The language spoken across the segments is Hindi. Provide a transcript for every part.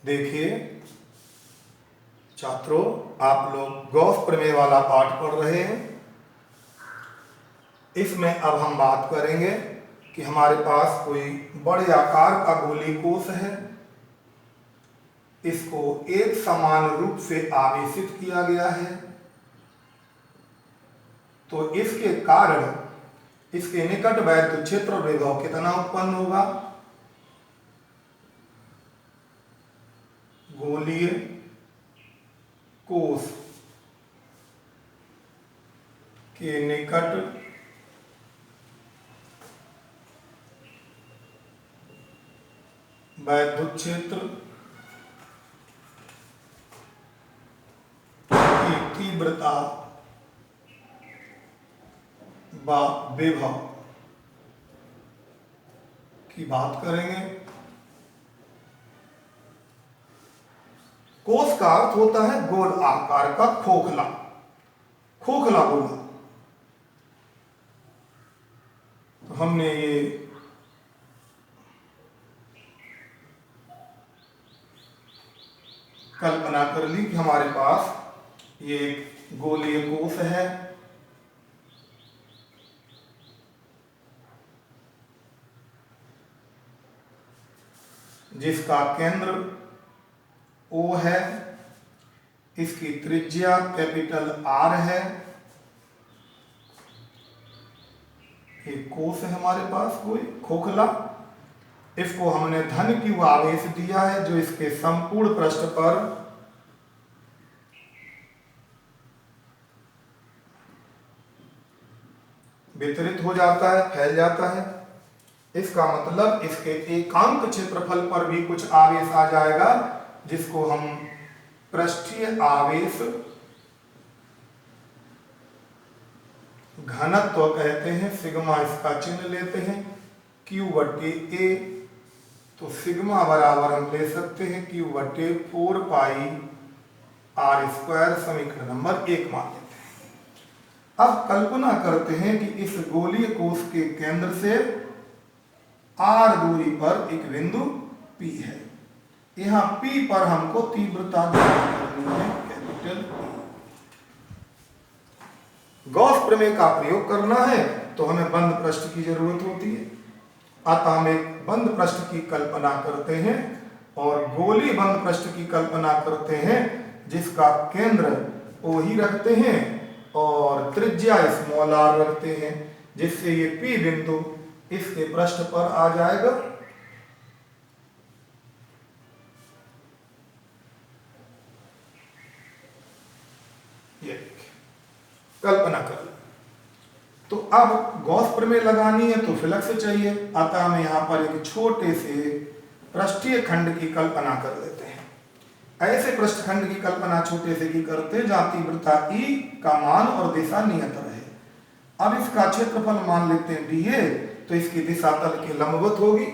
देखिए छात्रों, आप लोग गॉस प्रमेय वाला पाठ पढ़ रहे हैं। इसमें अब हम बात करेंगे कि हमारे पास कोई बड़े आकार का गोलीय कोश है। इसको एक समान रूप से आवेशित किया गया है, तो इसके कारण इसके निकट वैद्युत क्षेत्र और विभव कितना उत्पन्न होगा। गोलीय कोश के निकट वैद्युत क्षेत्र की तीव्रता व विभव की बात करेंगे। कोश का अर्थ होता है गोल आकार का खोखला गोला। तो हमने ये कल्पना कर ली कि हमारे पास ये गोलीय कोश है, जिसका केंद्र O है, इसकी त्रिज्या कैपिटल R है। एक कोश है हमारे पास कोई खोखला, इसको हमने धन Q आवेश दिया है, जो इसके संपूर्ण पृष्ठ पर वितरित हो जाता है, फैल जाता है। इसका मतलब इसके एकांक क्षेत्रफल पर भी कुछ आवेश आ जाएगा, जिसको हम पृष्ठीय आवेश घनत्व कहते हैं। सिग्मा इसका चिन्ह लेते हैं Q/A। तो सिग्मा बराबर हम ले सकते हैं Q/4 पाई R², समीकरण नंबर 1 मान लेते हैं। अब कल्पना करते हैं कि इस गोलीय कोश के केंद्र से R दूरी पर एक बिंदु P है। यहाँ P पर हमको तीव्रता करनी है, कैपिटल P। गॉस प्रमेय का प्रयोग करना है तो हमें बंद पृष्ठ की जरूरत होती है। अतः हम एक बंद पृष्ठ की कल्पना करते हैं और गोलीय बंद पृष्ठ की कल्पना करते हैं, जिसका केंद्र O ही रखते हैं और त्रिज्या स्मॉल r रखते हैं, जिससे ये P बिंदु इसके पृष्ठ पर आ जाएगा। कल्पना कर। तो अब गॉस प्रमेय लगानी है तो फ्लक्स चाहिए, अतः हम यहाँ पर एक छोटे से पृष्ठीय खंड की कल्पना कर लेते हैं। ऐसे पृष्ठखंड की कल्पना छोटे से की करते जहाँ तीव्रता E का मान और दिशा नियत रहे। अब इसका क्षेत्रफल मान लेते हैं dA, तो इसकी दिशा तल के लंबवत होगी,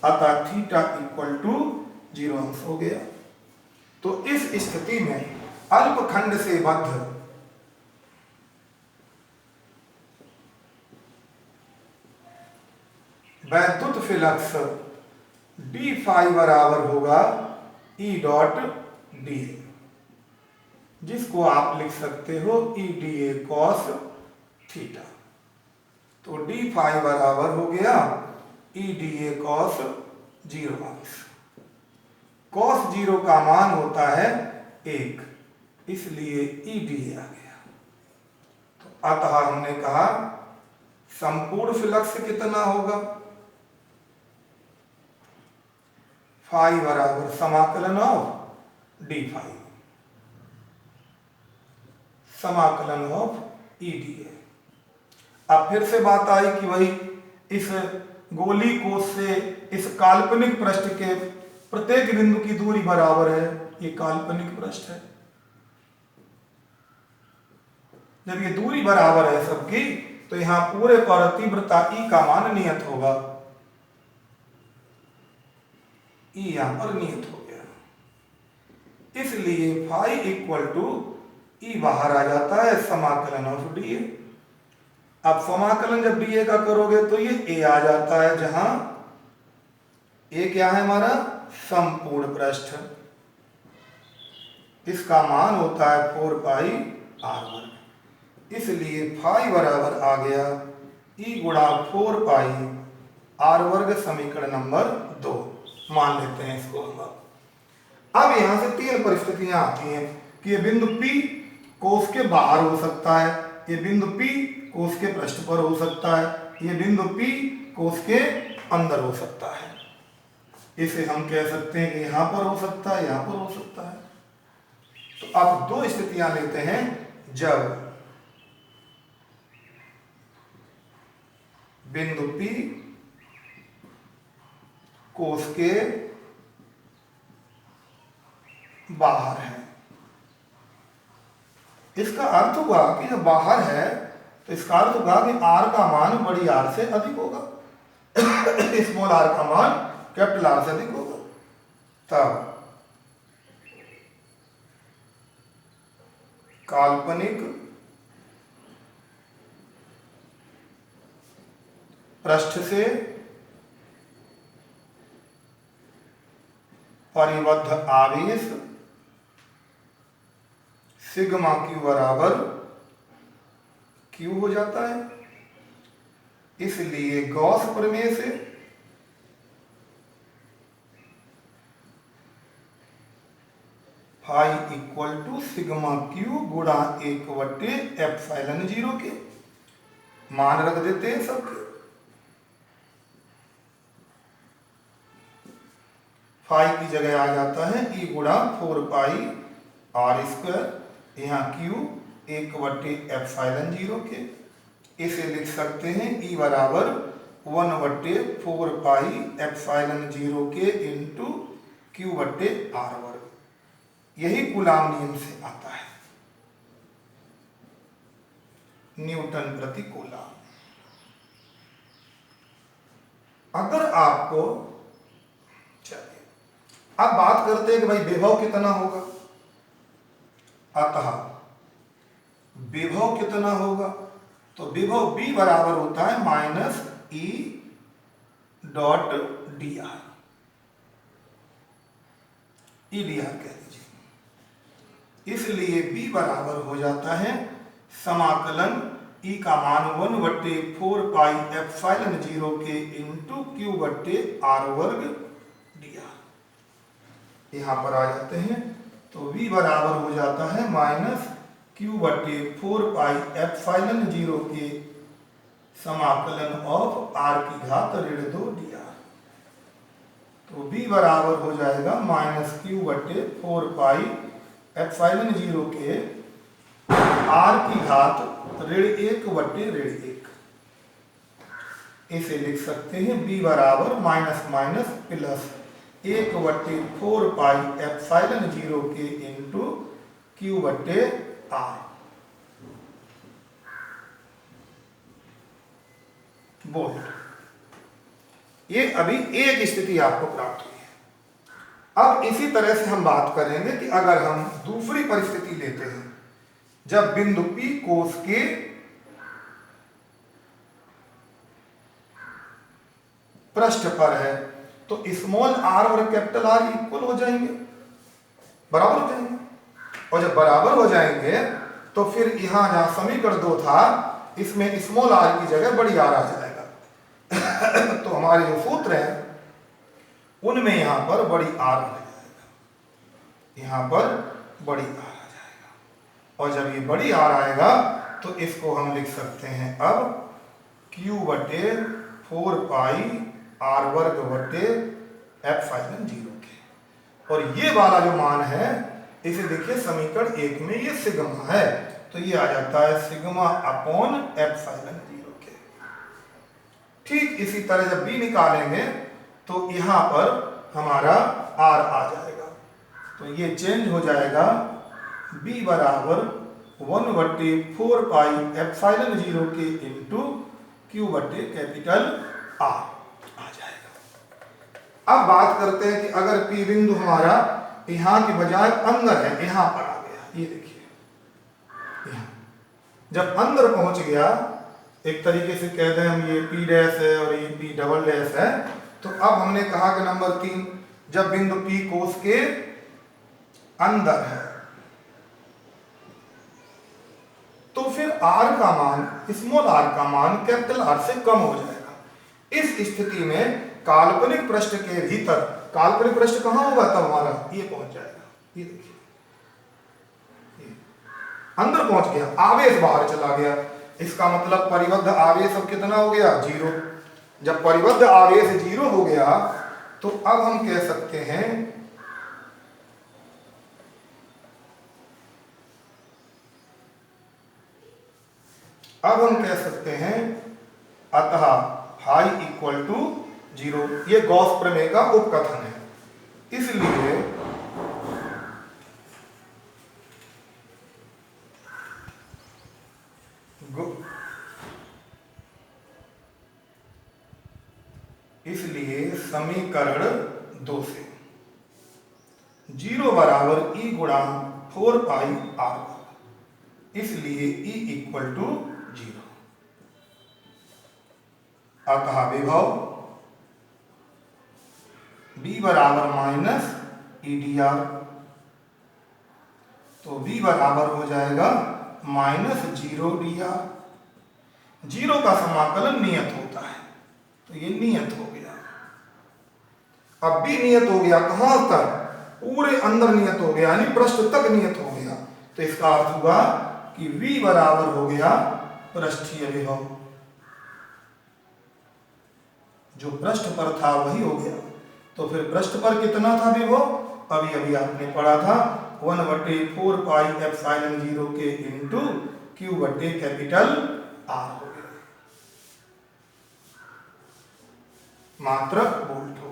अतः θ = 0 अंश हो गया। तो इस स्थिति में अल्पखंड से बद्ध वैद्युत फ्लक्स dφ बराबर होगा E.dA, जिसको आप लिख सकते हो EdA cos θ। तो dφ बराबर हो गया EdA cos 0 अंश। cos 0 का मान होता है 1, इसलिए EdA आ गया। तो अतः हमने कहा संपूर्ण फ्लक्स कितना होगा, फाई बराबर समाकलन ऑफ dφ, समाकलन ऑफ EdA। अब फिर से बात आई कि भाई इस गोलीय कोश से इस काल्पनिक पृष्ठ के प्रत्येक बिंदु की दूरी बराबर है। ये काल्पनिक पृष्ठ है, जब ये दूरी बराबर है सबकी, तो यहां पूरे पर तीव्रता E का मान नियत होगा। E यहां पर नियत हो गया, इसलिए फाई इक्वल टू E बाहर आ जाता है, समाकलन ऑफ dA। अब समाकलन जब dA का करोगे तो ये A आ जाता है, जहां A क्या है हमारा संपूर्ण पृष्ठ, इसका मान होता है 4 पाई आर वर्ग। इसलिए फाई बराबर आ गया ई गुणा 4 पाई आर वर्ग, समीकरण नंबर 2 मान लेते हैं इसको हम। अब यहां से तीन परिस्थितियां आती हैं कि ये बिंदु P कोष के बाहर हो सकता है, ये बिंदु P कोष के पृष्ठ पर हो सकता है, ये बिंदु P कोष के अंदर हो सकता है। इसे हम कह सकते हैं कि यहां पर हो सकता है, यहां पर हो सकता है। तो आप दो स्थितियां लेते हैं जब बिंदु P कोष के बाहर है। इसका अर्थ हुआ कि जब बाहर है तो इसका अर्थ होगा कि आर का मान बड़ी आर से अधिक होगा, स्मॉल आर का मान कैपिटल आर से अधिक होगा। तब काल्पनिक पृष्ठ से परिबद्ध आवेश सिग्मा क्यू बराबर क्यू हो जाता है। इसलिए गॉस प्रमेय से phi equal to sigma q गुणा 1/ε0 के मान रख देते हैं सबके। फाई की जगह आ जाता है ई गुणा 4 पाई आर स्क्वायर, यहाँ क्यू 1/ε0 के। इसे लिख सकते हैं ई बराबर 1/4 पाई ε0 के इंटू Q/r वर्ग। यही कूलाम नियम से आता है, न्यूटन प्रति कूलाम। अगर आपको चलिए अब बात करते हैं कि भाई विभव कितना होगा। अतः विभव कितना होगा, तो विभव B बराबर होता है minus E dot D R, E D R कह लीजिए। इसलिए B बराबर हो जाता है समाकलन E का मान 1/4 पाई ε0 के इंटू Q/r वर्ग डी आर। यहां पर आ जाते हैं तो V बराबर हो जाता है माइनस Q/4 पाई ε0 के समाकलन ऑफ r की घात ऋण 2 dr। तो V बराबर हो जाएगा माइनस Q/4 पाई ε0 के r की घात ऋण 1/1। इसे लिख सकते हैं B बराबर माइनस माइनस प्लस 1/4 पाई ε0 के इंटू Q/r। वोल्ट। ये अभी एक स्थिति आपको प्राप्त हुई है। अब इसी तरह से हम बात करेंगे कि अगर हम दूसरी परिस्थिति लेते हैं जब बिंदु P कोष के पृष्ठ पर है तो स्मॉल r और कैपिटल R इक्वल हो जाएंगे, बराबर हो जाएंगे। और जब बराबर हो जाएंगे तो फिर यहां जहां समीकरण 2 था इसमें स्मॉल r की जगह बड़ी r आ जाएगा। तो हमारे जो सूत्र हैं उनमें यहां पर बड़ी r आ जाएगा, यहां पर बड़ी r आ जाएगा। और जब ये बड़ी r आएगा तो इसको हम लिख सकते हैं अब Q/4 पाई r वर्ग बटे ε0 के। और ये वाला जो मान है इसे देखिए समीकरण 1 में ये सिग्मा है तो ये आ जाता है सिग्मा अपॉन ε0 के। ठीक इसी तरह जब B निकालेंगे तो यहां पर हमारा R आ जाएगा तो ये चेंज हो जाएगा B बराबर 1/4 पाई ε0 के इंटू Q/कैपिटल R आ जाएगा। अब बात करते हैं कि अगर P बिंदु हमारा यहां के बजाय अंदर है, यहां पर आ गया, ये देखिए यहां जब अंदर पहुंच गया, एक तरीके से कह दें हम ये P डैश है और ये P डबल डैश है। तो अब हमने कहा कि नंबर 3 जब बिंदु P कोष के अंदर है तो फिर r का मान, स्मॉल r का मान कैपिटल R से कम हो जाएगा। इस स्थिति में काल्पनिक पृष्ठ के भीतर, काल्पनिक पृष्ठ कहां होगा तब हमारा, ये पहुंच जाएगा, ये देखिए अंदर पहुंच गया, आवेश बाहर चला गया। इसका मतलब परिबद्ध आवेश अब कितना हो गया, 0। जब परिबद्ध आवेश 0 हो गया तो अब हम कह सकते हैं अतः फाई इक्वल टू 0। ये गॉस प्रमेय का उपकथन है। इसलिए समीकरण 2 से 0 बराबर E गुणा 4 पाई R, इसलिए E इक्वल टू 0। अतः विभव B बराबर माइनस EDR, तो B बराबर हो जाएगा माइनस 0 DR। 0 का समाकलन नियत होता है, तो ये नियत हो गया। अब भी नियत हो गया, कहां तक, पूरे अंदर नियत हो गया, यानी पृष्ठ तक नियत हो गया। तो इसका अर्थ हुआ कि V बराबर हो गया पृष्ठीय विभव, जो पृष्ठ पर था वही हो गया। तो फिर पृष्ठ पर कितना था विभव, अभी अभी आपने पढ़ा था 1/4 पाई एप्सिलॉन 0 के इंटू Q बटे कैपिटल R हो गया, मात्रक वोल्ट।